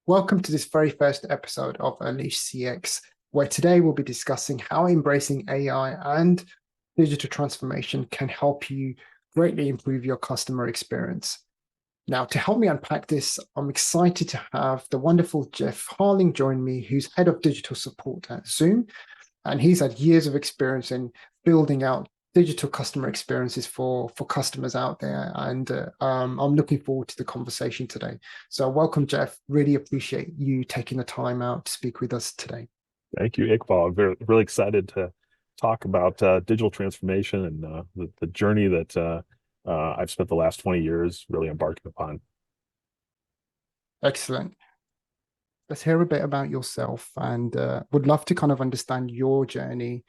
Welcome to this very first episode of Unleash CX, where today we'll be discussing how embracing AI and digital transformation can help you greatly improve your customer experience. Now, to help me unpack this, I'm excited to have the wonderful Jeff Harling join me, who's head of digital support at Zoom. And he's had years of experience in building out digital customer experiences for customers out there. And I'm looking forward to the conversation today. So welcome, Jeff. Really appreciate you taking the time out to speak with us today. Thank you, Iqbal. I'm really excited to talk about digital transformation and the journey that I've spent the last 20 years really embarking upon. Excellent. Let's hear a bit about yourself and would love to kind of understand your journey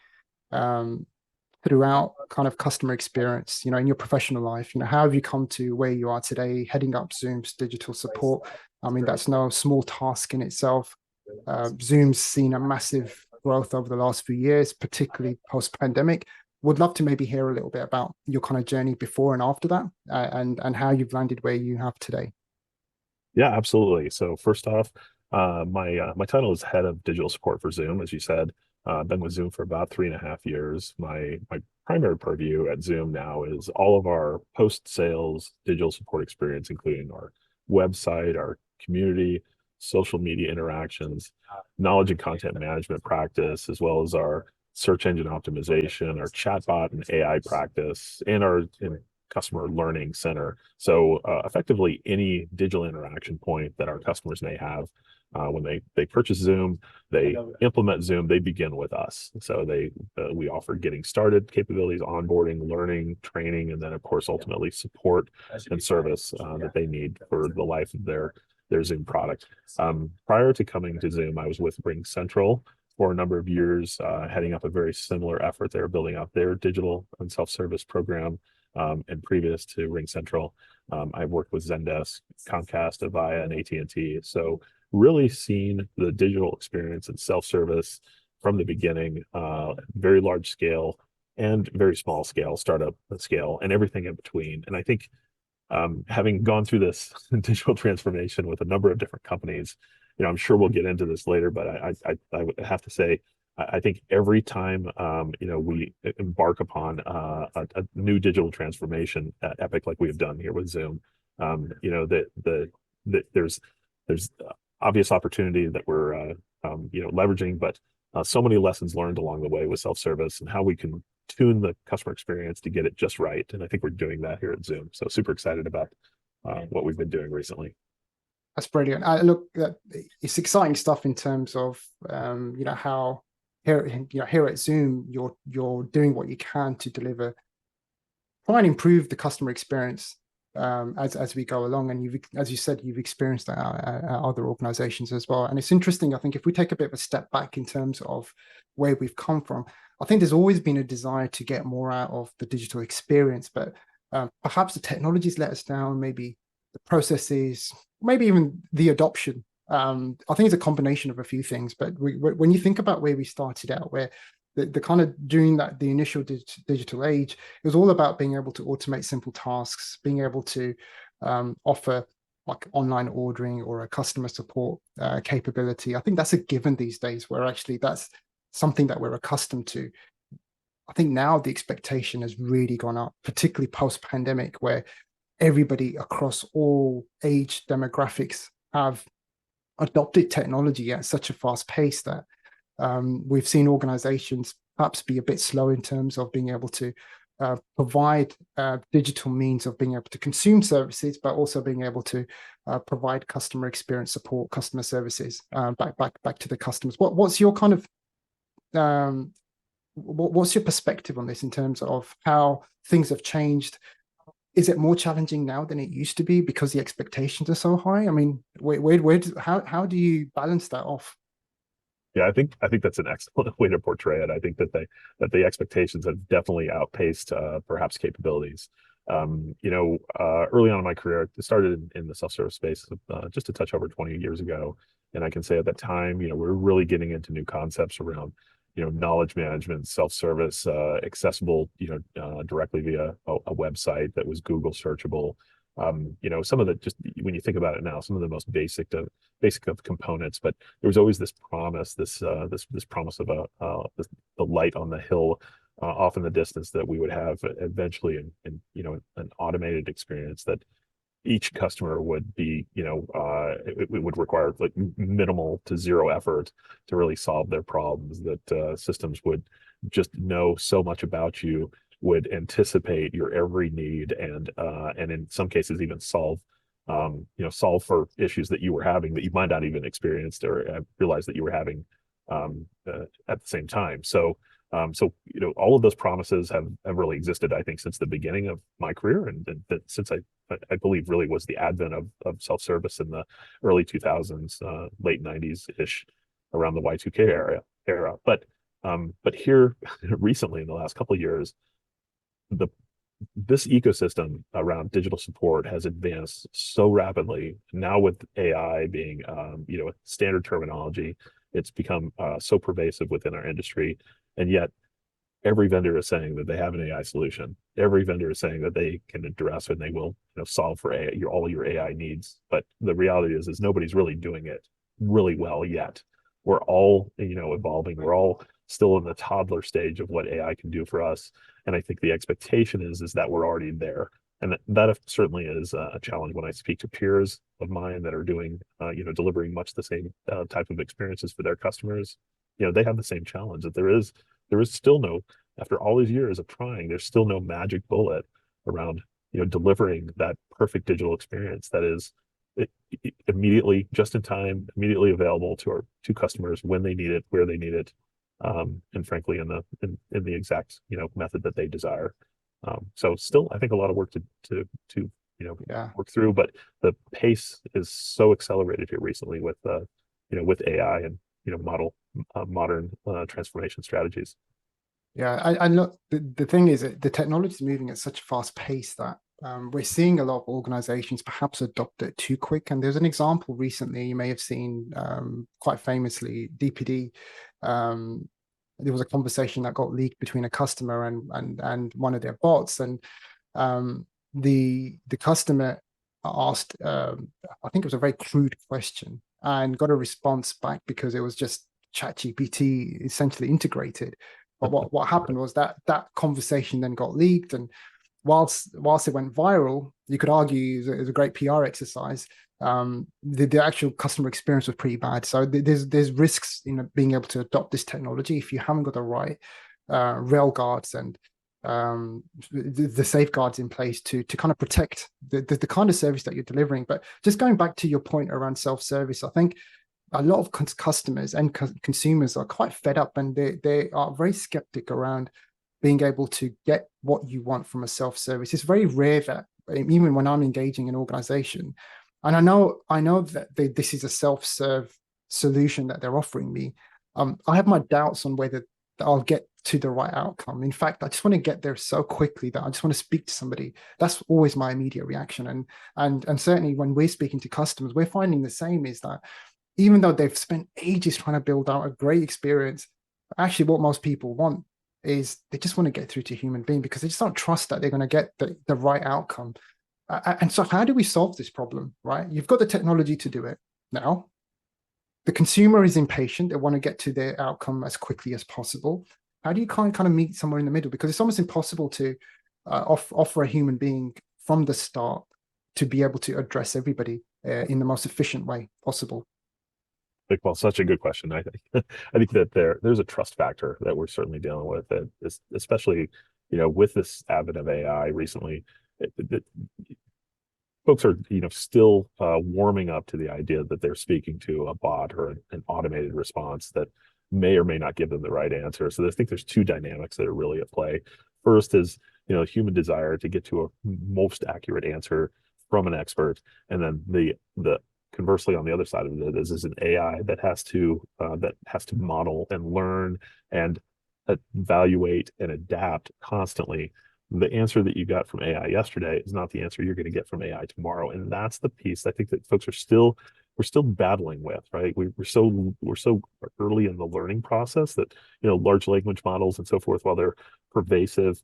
um, throughout kind of customer experience, in your professional life. How have you come to where you are today, heading up Zoom's digital support? I mean, that's no small task in itself. Zoom's seen a massive growth over the last few years, particularly post-pandemic. Would love to maybe hear a little bit about your kind of journey before and after that, and how you've landed where you have today. Yeah, absolutely. So first off, my title is head of digital support for Zoom, as you said. I've been with Zoom for about 3.5 years. My primary purview at Zoom now is all of our post-sales digital support experience, including our website, our community, social media interactions, knowledge and content management practice, as well as our search engine optimization, our chatbot and AI practice, and our customer learning center. So effectively, any digital interaction point that our customers may have when they purchase Zoom, they implement Zoom, they begin with us. So we offer getting started capabilities, onboarding, learning, training, and then of course ultimately support and service that they need for the life of their Zoom product. Prior to coming to Zoom, I was with RingCentral for a number of years, heading up a very similar effort. They were building out their digital and self-service program. And previous to RingCentral, I've worked with Zendesk, Comcast, Avaya, and AT&T. So really seen the digital experience and self-service from the beginning, very large scale and very small scale, startup scale, and everything in between. And I think having gone through this digital transformation with a number of different companies, I'm sure we'll get into this later, but I would have to say, I think every time we embark upon a new digital transformation epic like we have done here with Zoom, there's obvious opportunity that we're leveraging, but so many lessons learned along the way with self-service and how we can tune the customer experience to get it just right. And I think we're doing that here at Zoom. So super excited about what we've been doing recently. That's brilliant. Look, it's exciting stuff in terms of how here at Zoom you're doing what you can to deliver, try and improve the customer experience as we go along. And as you said, you've experienced that at other organizations as well. And it's interesting, I think, if we take a bit of a step back in terms of where we've come from, I think there's always been a desire to get more out of the digital experience, but perhaps the technologies let us down, maybe the processes, maybe even the adoption. I think it's a combination of a few things, but when you think about where we started out, where the kind of during the initial digital age, it was all about being able to automate simple tasks, being able to offer like online ordering or a customer support capability. I think that's a given these days, where actually that's something that we're accustomed to. I think now the expectation has really gone up, particularly post-pandemic, where everybody across all age demographics have adopted technology at such a fast pace that we've seen organizations perhaps be a bit slow in terms of being able to provide digital means of being able to consume services, but also being able to provide customer experience support, customer services back to the customers. What's your kind of what's your perspective on this in terms of how things have changed? Is it more challenging now than it used to be because the expectations are so high? I mean, how do you balance that off? Yeah, I think that's an excellent way to portray it. I think that the expectations have definitely outpaced perhaps capabilities. Early on in my career, I started in the self-service space just a touch over 20 years ago, and I can say at that time, we're really getting into new concepts around knowledge management, self-service, accessible directly via a website that was Google searchable, some of the, just when you think about it now, some of the most basic of components, but there was always this promise, this promise of the light on the hill off in the distance that we would have eventually, an automated experience that each customer would be, it would require like minimal to zero effort to really solve their problems, that systems would just know so much about you, would anticipate your every need, and in some cases even solve for issues that you were having that you might not even experienced or realize that you were having at the same time. So all of those promises have really existed, I think, since the beginning of my career, and that since I believe really was the advent of self-service in the early 2000s, late 90s ish, around the Y2K era. But here recently in the last couple of years, the this ecosystem around digital support has advanced so rapidly. Now with AI being, standard terminology, it's become so pervasive within our industry, and yet every vendor is saying that they have an AI solution. Every vendor is saying that they can address and they will, solve for all your AI needs. But the reality is nobody's really doing it really well yet. We're all, evolving. We're all still in the toddler stage of what AI can do for us. And I think the expectation is that we're already there. And that certainly is a challenge when I speak to peers of mine that are doing, delivering much the same type of experiences for their customers. They have the same challenge, that there is still no, after all these years of trying, there's still no magic bullet around, delivering that perfect digital experience that is immediately, just in time, immediately available to customers when they need it, where they need it, and frankly, in the exact, method that they desire. So still, I think a lot of work to Yeah. work through, but the pace is so accelerated here recently with AI and modern transformation strategies. Yeah, and look, the thing is that the technology is moving at such a fast pace that we're seeing a lot of organizations perhaps adopt it too quick. And there's an example recently you may have seen, quite famously, DPD. Um, there was a conversation that got leaked between a customer and one of their bots, and the customer asked, I think it was a very crude question, and got a response back because it was just ChatGPT essentially integrated. But what happened was that conversation then got leaked, and whilst it went viral, you could argue it was a great PR exercise. The actual customer experience was pretty bad. So there's risks in being able to adopt this technology if you haven't got the right rail guards and the safeguards in place to kind of protect the kind of service that you're delivering. But just going back to your point around self-service, I think a lot of customers and consumers are quite fed up, and they are very skeptic around being able to get what you want from a self-service. It's very rare that, even when I'm engaging an organization, and I know that this is a self-serve solution that they're offering me, I have my doubts on whether I'll get to the right outcome. In fact, I just want to get there so quickly that I just want to speak to somebody. That's always my immediate reaction. And certainly when we're speaking to customers, we're finding the same, is that even though they've spent ages trying to build out a great experience, actually what most people want is they just want to get through to a human being, because they just don't trust that they're going to get the right outcome. And so how do we solve this problem, right? You've got the technology to do it now. The consumer is impatient. They want to get to their outcome as quickly as possible. How do you kind of meet somewhere in the middle? Because it's almost impossible to offer a human being from the start to be able to address everybody in the most efficient way possible. Well, such a good question. I think I think that there's a trust factor that we're certainly dealing with, that especially with this advent of AI recently. Folks are still warming up to the idea that they're speaking to a bot or an automated response that may or may not give them the right answer. So I think there's two dynamics that are really at play. First is human desire to get to a most accurate answer from an expert, and then the conversely, on the other side of it is an AI that has to model and learn and evaluate and adapt constantly. The answer that you got from AI yesterday is not the answer you're going to get from AI tomorrow, and that's the piece I think that folks we're still battling with, right? We're so early in the learning process that large language models and so forth, while they're pervasive,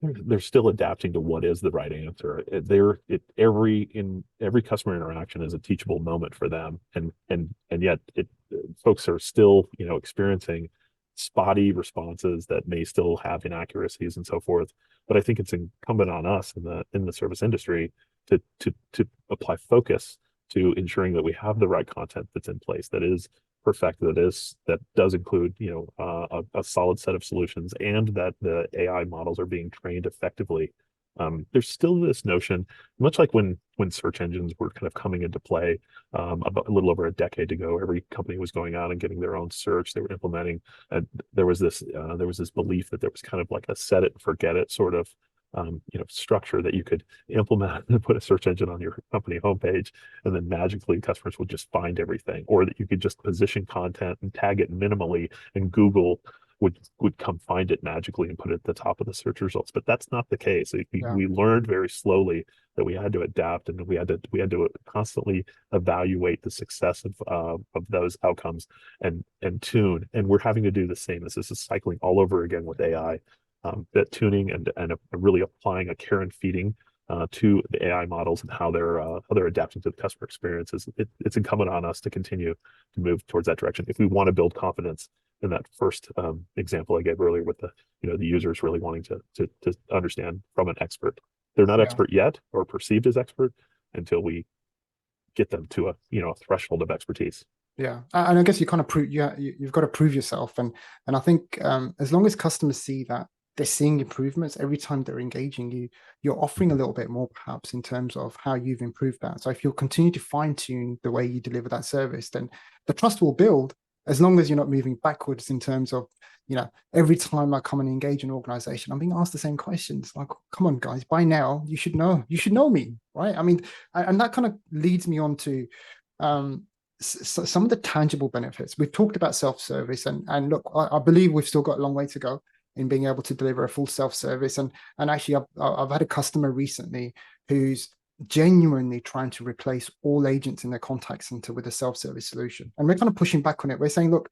they're still adapting to what is the right answer. Every customer interaction is a teachable moment for them, and yet folks are still experiencing spotty responses that may still have inaccuracies and so forth. But I think it's incumbent on us in the service industry to apply focus to ensuring that we have the right content that's in place, that is perfect, that does include a solid set of solutions, and that the AI models are being trained effectively. There's still this notion, much like when search engines were kind of coming into play about a little over a decade ago. Every company was going out and getting their own search. They were implementing. There was this belief that there was kind of like a set it and forget it sort of structure that you could implement and put a search engine on your company homepage, and then magically customers would just find everything, or that you could just position content and tag it minimally, and Google would come find it magically and put it at the top of the search results. But that's not the case. Yeah, We learned very slowly that we had to adapt, and we had to constantly evaluate the success of those outcomes and tune. And we're having to do the same. This is cycling all over again with AI. That tuning and really applying a care and feeding to the AI models and how they're adapting to the customer experiences. It's incumbent on us to continue to move towards that direction if we want to build confidence in that first example I gave earlier with the users really wanting to understand from an expert. They're not yeah. expert yet or perceived as expert until we get them to a threshold of expertise. Yeah, and I guess you kind of prove, yeah, you've got to prove yourself, and I think as long as customers see that they're seeing improvements every time they're engaging you, you're offering a little bit more perhaps in terms of how you've improved that. So if you'll continue to fine tune the way you deliver that service, then the trust will build as long as you're not moving backwards in terms of every time I come and engage an organization, I'm being asked the same questions. Like, come on, guys, by now you should know me, right? I mean, and that kind of leads me on to some of the tangible benefits. We've talked about self-service, and look, I believe we've still got a long way to go in being able to deliver a full self-service. And actually, I've had a customer recently who's genuinely trying to replace all agents in their contact center with a self-service solution, and we're kind of pushing back on it. We're saying, look,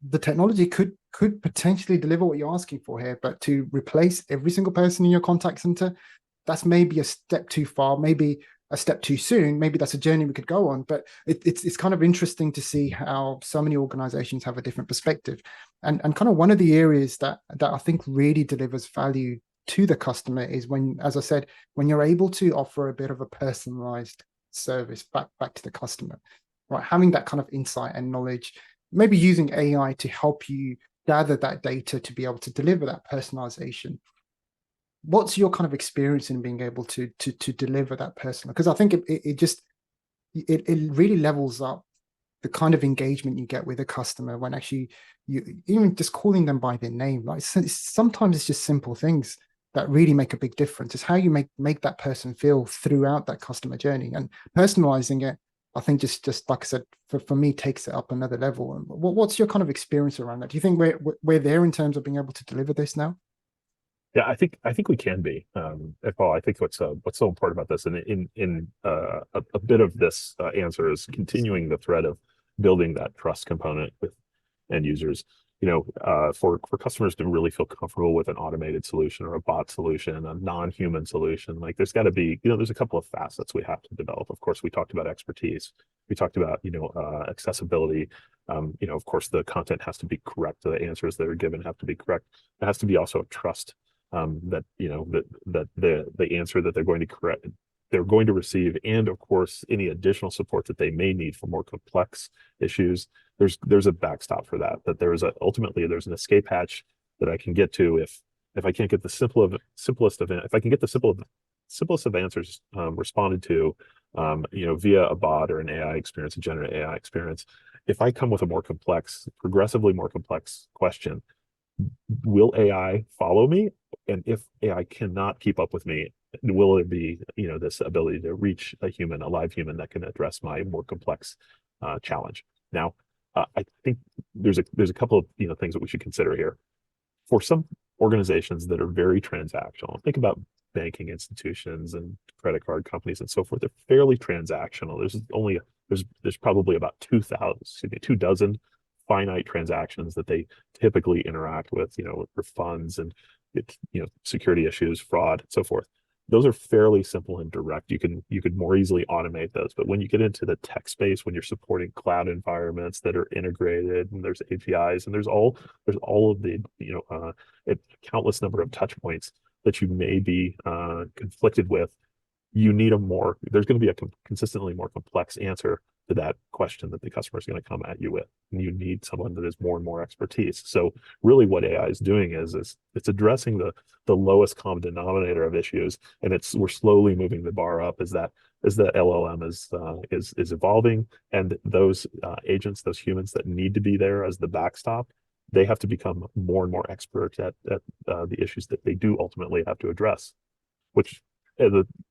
the technology could potentially deliver what you're asking for here, but to replace every single person in your contact center, that's maybe a step too far, maybe a step too soon. Maybe that's a journey we could go on. But it's kind of interesting to see how so many organizations have a different perspective. And kind of one of the areas that I think really delivers value to the customer is when, as I said, when you're able to offer a bit of a personalized service back to the customer, right? Having that kind of insight and knowledge, maybe using AI to help you gather that data to be able to deliver that personalization. What's your kind of experience in being able to deliver that personal? Because I think it really levels up the kind of engagement you get with a customer when actually you even just calling them by their name. Like sometimes it's just simple things that really make a big difference. It's how you make that person feel throughout that customer journey, and personalizing it. I think just like I said, for me, takes it up another level. And what's your kind of experience around that? Do you think we're there in terms of being able to deliver this now? Yeah, I think we can be. Paul, I think what's so important about this, and a bit of this answer is continuing the thread of building that trust component with end users. For customers to really feel comfortable with an automated solution or a bot solution, a non-human solution, like there's got to be, there's a couple of facets we have to develop. Of course, we talked about expertise. We talked about, accessibility. Of course, the content has to be correct. The answers that are given have to be correct. There has to be also a trust that the answer that they're going to receive, and of course any additional support that they may need for more complex issues, there's a backstop for that ultimately there's an escape hatch that I can get to if I can't get the simplest of if I can get the simplest of answers responded to via a bot or an AI experience, a generative AI experience. If I come with a progressively more complex question, will AI follow me? And if AI cannot keep up with me, will there be, this ability to reach a live human that can address my more complex challenge? Now, I think there's a couple of things that we should consider here. For some organizations that are very transactional, think about banking institutions and credit card companies and so forth. They're fairly transactional. There's probably about 2,000 finite transactions that they typically interact with, for funds and security issues, fraud, so forth. Those are fairly simple and direct. You could more easily automate those. But when you get into the tech space, when you're supporting cloud environments that are integrated, and there's APIs, and there's all of the countless number of touch points that you may be conflicted with, you need there's going to be a consistently more complex answer to that question that the customer is going to come at you with. And you need someone that has more and more expertise. So really what AI is doing is it's addressing the lowest common denominator of issues. And we're slowly moving the bar up as the LLM is evolving. And those agents, those humans that need to be there as the backstop, they have to become more and more expert at the issues that they do ultimately have to address, which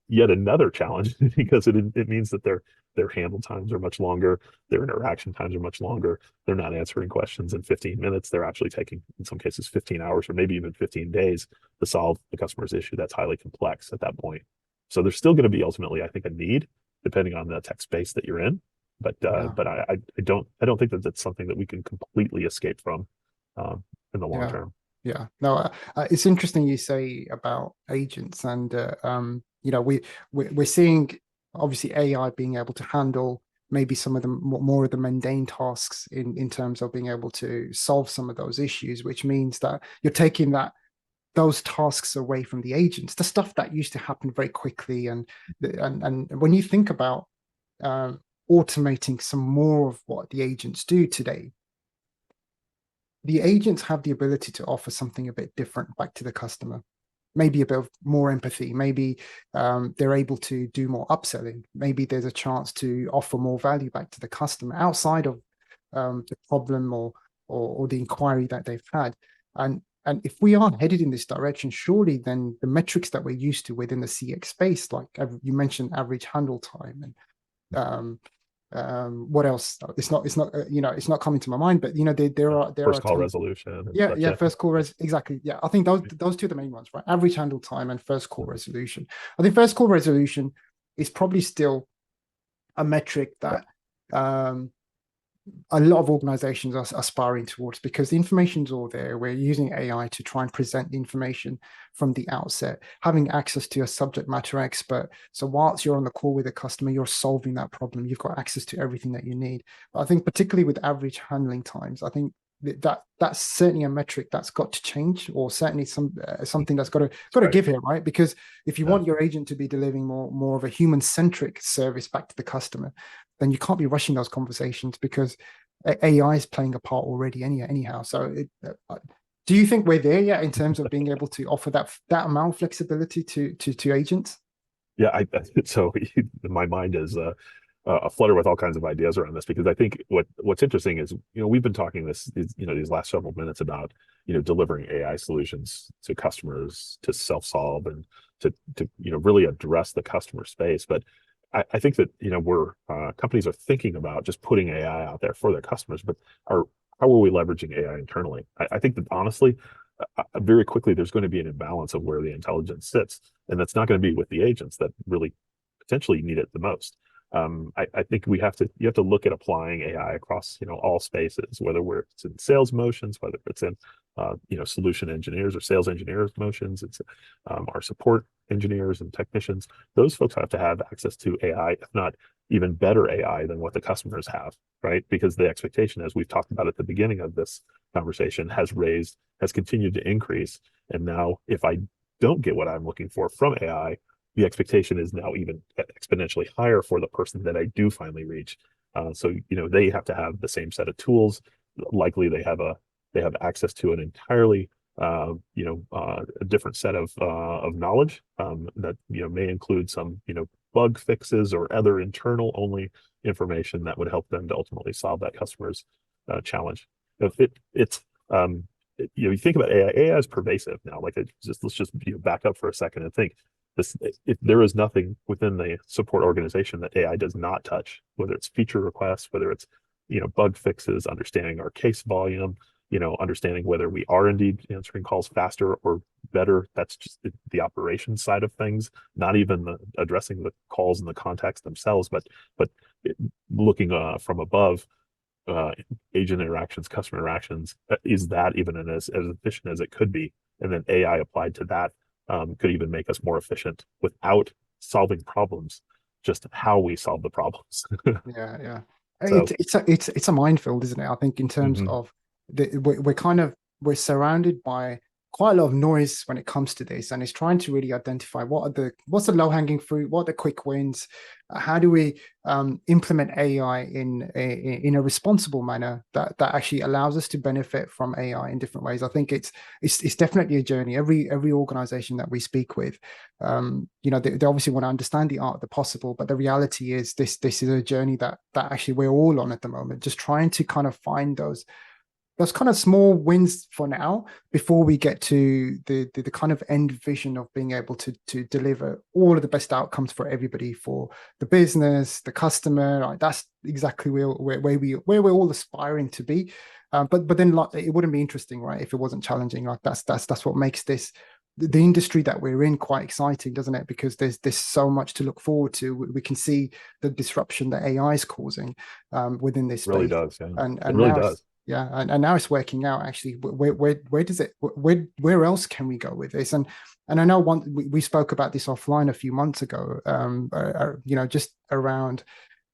yet another challenge because it means that their handle times are much longer, their interaction times are much longer. They're not answering questions in 15 minutes. They're actually taking, in some cases, 15 hours or maybe even 15 days to solve the customer's issue that's highly complex at that point. So there's still going to be ultimately, I think, a need depending on the tech space that you're in. But I don't think that that's something that we can completely escape from in the long term. Yeah, no, it's interesting you say about agents, and we're seeing obviously AI being able to handle maybe some of the more of the mundane tasks in terms of being able to solve some of those issues, which means that you're taking those tasks away from the agents, the stuff that used to happen very quickly, and when you think about automating some more of what the agents do today, the agents have the ability to offer something a bit different back to the customer. Maybe a bit of more empathy. Maybe they're able to do more upselling. Maybe there's a chance to offer more value back to the customer outside of the problem or the inquiry that they've had. And if we are headed in this direction, surely then the metrics that we're used to within the CX space, like you mentioned, average handle time and what else? It's not it's not coming to my mind, but there are first call resolution. First call exactly. Yeah, I think those two are the main ones, right? Average handle time and first call resolution. I think first call resolution is probably still a metric that a lot of organizations are aspiring towards, because the information's all there. We're using AI to try and present the information from the outset, having access to a subject matter expert. So whilst you're on the call with a customer, you're solving that problem. You've got access to everything that you need. But I think particularly with average handling times, I think that's certainly a metric that's got to change, or certainly something that's got to give here, right? Because if you want your agent to be delivering more of a human-centric service back to the customer, then you can't be rushing those conversations, because AI is playing a part already anyhow. So do you think we're there yet in terms of being able to offer that amount of flexibility to agents? Yeah, so my mind is a flutter with all kinds of ideas around this, because I think what's interesting is, we've been talking these last several minutes about, delivering AI solutions to customers to self-solve and to really address the customer space. But I think that, companies are thinking about just putting AI out there for their customers, but how are we leveraging AI internally? I think that honestly, very quickly, there's going to be an imbalance of where the intelligence sits, and that's not going to be with the agents that really potentially need it the most. I think you have to look at applying AI across all spaces, whether it's in sales motions, whether it's in solution engineers or sales engineers motions, it's our support engineers and technicians. Those folks have to have access to AI, if not even better AI than what the customers have, right? Because the expectation, as we've talked about at the beginning of this conversation, has continued to increase. And now if I don't get what I'm looking for from AI, the expectation is now even exponentially higher for the person that I do finally reach. So they have to have the same set of tools. Likely they have access to an entirely a different set of knowledge that may include some bug fixes or other internal only information that would help them to ultimately solve that customer's challenge. You think about AI. AI is pervasive now. Let's just back up for a second and think. There is nothing within the support organization that AI does not touch, whether it's feature requests, whether it's bug fixes, understanding our case volume, understanding whether we are indeed answering calls faster or better. That's just the operations side of things, not even addressing the calls and the contacts themselves, but looking from above, agent interactions, customer interactions. Is that even as efficient as it could be? and then AI applied to that could even make us more efficient without solving problems, just how we solve the problems. Yeah, yeah. So, It's a minefield, isn't it? I think in terms mhm, of we're kind of we're surrounded by quite a lot of noise when it comes to this, and it's trying to really identify what's the low hanging fruit, what are the quick wins, how do we implement AI in a responsible manner that actually allows us to benefit from AI in different ways. I think it's definitely a journey. Every organization that we speak with, they obviously want to understand the art of the possible, but the reality is this is a journey that actually we're all on at the moment, just trying to kind of find those kind of small wins for now before we get to the kind of end vision of being able to deliver all of the best outcomes for everybody, for the business, the customer. Like that's exactly where we're all aspiring to be. But then like, it wouldn't be interesting, right, if it wasn't challenging. Like that's what makes the industry that we're in quite exciting, doesn't it? Because there's so much to look forward to. We can see the disruption that AI is causing within this really space, does. Yeah, it and really now does. and now it's working out actually. Where does it where else can we go with this? And I know we spoke about this offline a few months ago. Just around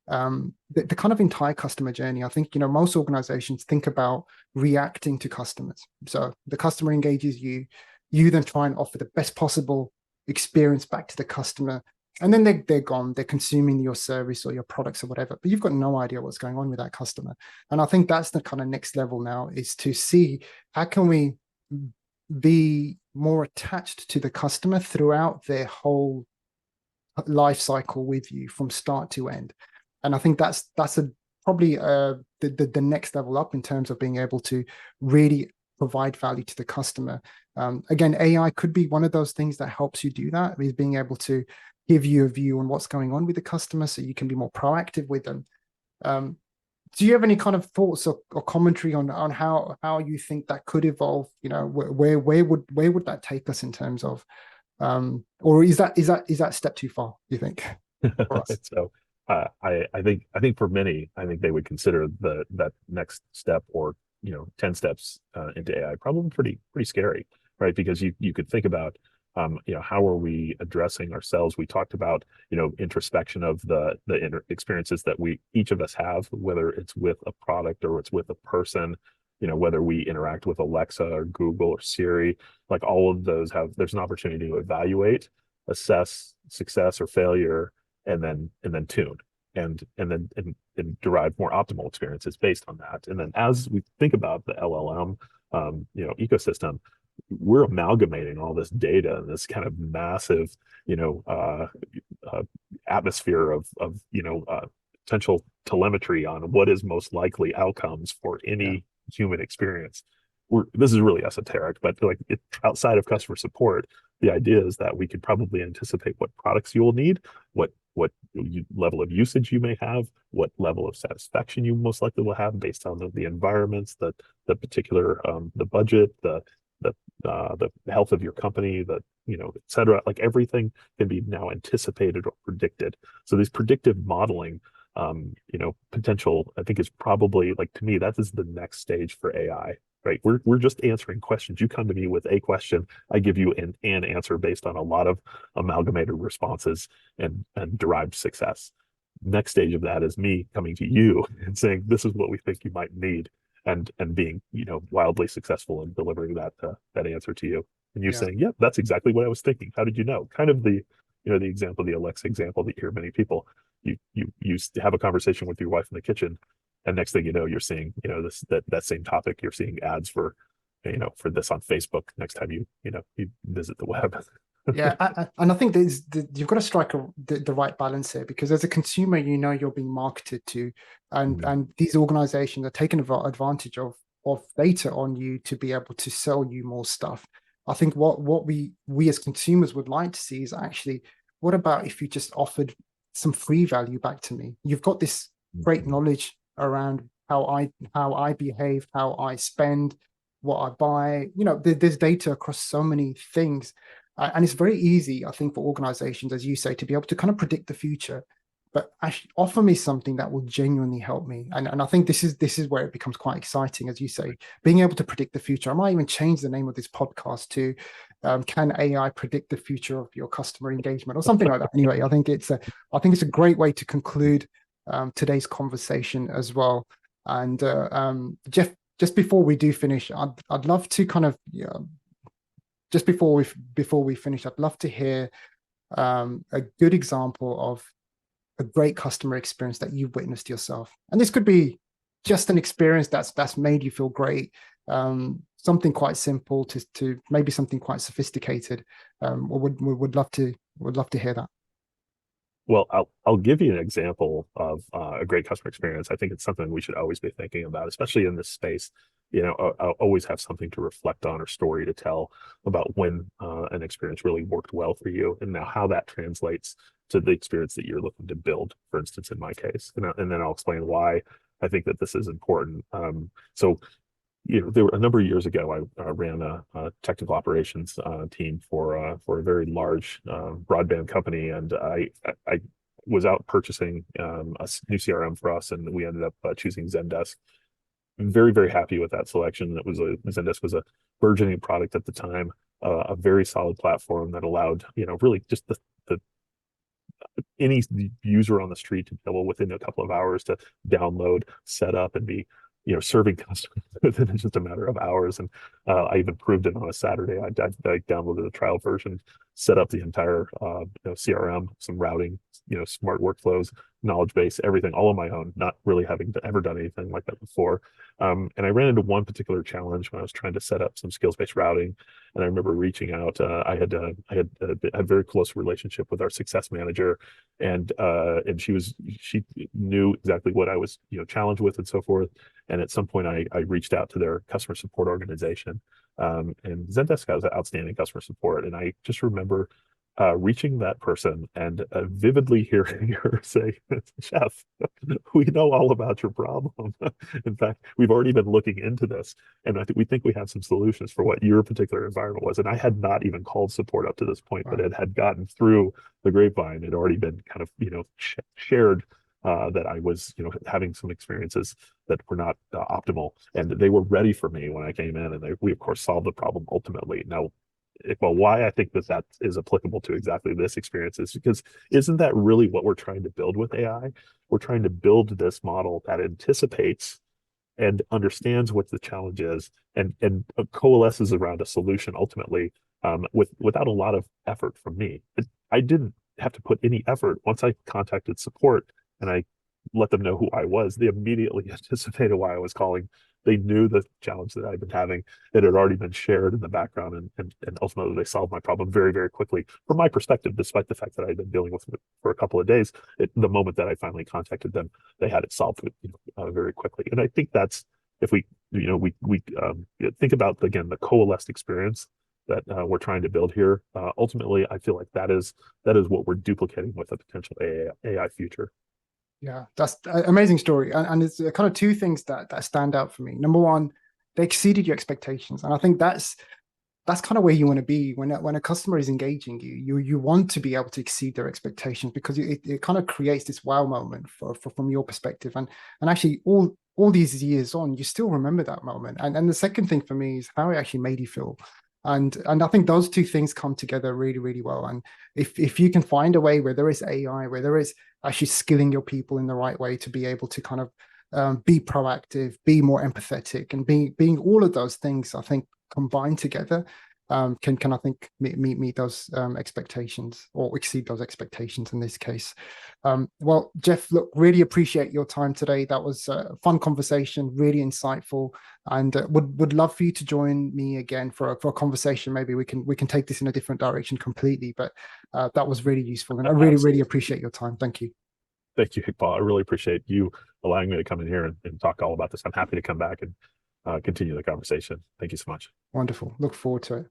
the kind of entire customer journey. I think most organizations think about reacting to customers. So the customer engages you, you then try and offer the best possible experience back to the customer, and then they're gone, they're consuming your service or your products or whatever, but you've got no idea what's going on with that customer. And I think that's the kind of next level now, is to see how can we be more attached to the customer throughout their whole life cycle with you from start to end. And I think that's a probably the next level up in terms of being able to really provide value to the customer. Again, AI could be one of those things that helps you do that, is being able to give you a view on what's going on with the customer so you can be more proactive with them. Um, do you have any kind of thoughts or commentary on how you think that could evolve? Where would that take us in terms of or is that step too far, do you think, for us? So I think for many, I think they would consider that next step, or 10 steps into AI, probably pretty scary, right? Because you could think about how are we addressing ourselves? We talked about introspection of the inner experiences that we each of us have, whether it's with a product or it's with a person, whether we interact with Alexa or Google or Siri. Like all of those there's an opportunity to evaluate, assess success or failure, and then tune and derive more optimal experiences based on that. And then as we think about the LLM ecosystem, we're amalgamating all this data and this kind of massive uh, atmosphere of potential telemetry on what is most likely outcomes for Yeah, any human experience. This is really esoteric, but like outside of customer support, the idea is that we could probably anticipate what products you will need, what level of usage you may have, what level of satisfaction you most likely will have based on the environments, the particular the budget, the health of your company, et cetera. Like everything can be now anticipated or predicted. So these predictive modeling, potential, I think is probably, like, to me, that is the next stage for AI. Right. We're just answering questions. You come to me with a question, I give you an answer based on a lot of amalgamated responses and derived success. Next stage of that is me coming to you and saying, this is what we think you might need, and being wildly successful in delivering that answer to you, and you yeah, saying, yep, that's exactly what I was thinking. How did you know? Kind of the example, the Alexa example that you hear many people. You have a conversation with your wife in the kitchen, and next thing you know, you're seeing that same topic, you're seeing ads for this on Facebook next time you visit the web. yeah. And I think you've got to strike the right balance here, because as a consumer, you're being marketed to, Mm, and these organizations are taking advantage of data on you to be able to sell you more stuff. I think what we as consumers would like to see is actually, what about if you just offered some free value back to me? You've got this great mm, knowledge around how I behave, how I spend, what I buy. There's data across so many things, and it's very easy, I think, for organizations, as you say, to be able to kind of predict the future. but actually offer me something that will genuinely help me. And I think this is where it becomes quite exciting, as you say, being able to predict the future. I might even change the name of this podcast to "Can AI predict the future of your customer engagement?" or something like that. Anyway, I think it's a great way to conclude today's conversation as well. And Jeff, just before we do finish, I'd love to kind of just before we finish, I'd love to hear a good example of a great customer experience that you've witnessed yourself. And this could be just an experience that's made you feel great, something quite simple to maybe something quite sophisticated. Would love to hear that. Well, I'll give you an example of a great customer experience. I think it's something we should always be thinking about, especially in this space. I'll always have something to reflect on or story to tell about when an experience really worked well for you, and now how that translates to the experience that you're looking to build. For instance, in my case, and then I'll explain why I think that this is important. So there were a number of years ago, I ran a technical operations team for a very large broadband company, and I was out purchasing a new CRM for us, and we ended up choosing Zendesk. I'm very, very happy with that selection. Zendesk was a burgeoning product at the time, a very solid platform that allowed really just the any user on the street to be able within a couple of hours to download, set up, and be serving customers within just a matter of hours. And I even proved it on a Saturday. I downloaded a trial version, set up the entire CRM, some routing, smart workflows, knowledge base, everything all on my own, not really having ever done anything like that before. And I ran into one particular challenge when I was trying to set up some skills-based routing. And I remember reaching out. I had a very close relationship with our success manager, and she knew exactly what I was challenged with and so forth. And at some point, I reached out to their customer support organization, and Zendesk has outstanding customer support. And I just remember reaching that person and vividly hearing her say, "Chef, we know all about your problem. In fact, we've already been looking into this, and we think we have some solutions for what your particular environment was." And I had not even called support up to this point, but it had gotten through the grapevine. It had already been kind of shared that I was having some experiences that were not optimal, and they were ready for me when I came in, and we of course solved the problem ultimately. Now, why I think that is applicable to exactly this experience is because isn't that really what we're trying to build with AI? We're trying to build this model that anticipates and understands what the challenge is, and coalesces around a solution ultimately, without a lot of effort from me. I didn't have to put any effort. Once I contacted support and I let them know who I was, they immediately anticipated why I was calling. They knew the challenge that I've been having. It had already been shared in the background, and ultimately they solved my problem very, very quickly. From my perspective, despite the fact that I'd been dealing with it for a couple of days, the moment that I finally contacted them, they had it solved very quickly. And I think that's, if we think about, again, the coalesced experience that we're trying to build here. Ultimately, I feel like that is what we're duplicating with a potential AI future. Yeah, that's an amazing story. And it's kind of two things that stand out for me. Number one, they exceeded your expectations. And I think that's kind of where you want to be when a customer is engaging you. You want to be able to exceed their expectations, because it kind of creates this wow moment from your perspective. And actually all these years on, you still remember that moment. And the second thing for me is how it actually made you feel. And I think those two things come together really, really well. And if you can find a way where there is AI, where there is actually skilling your people in the right way to be able to kind of be proactive, be more empathetic, and being all of those things, I think combined together can I think meet those expectations, or exceed those expectations in this case. Well, Jeff, look, really appreciate your time today. That was a fun conversation, really insightful, and would love for you to join me again for a conversation. Maybe we can take this in a different direction completely, but that was really useful, and I really, really appreciate your time. Thank you. Thank you, Iqbal. I really appreciate you allowing me to come in here and talk all about this. I'm happy to come back and continue the conversation. Thank you so much. Wonderful. Look forward to it.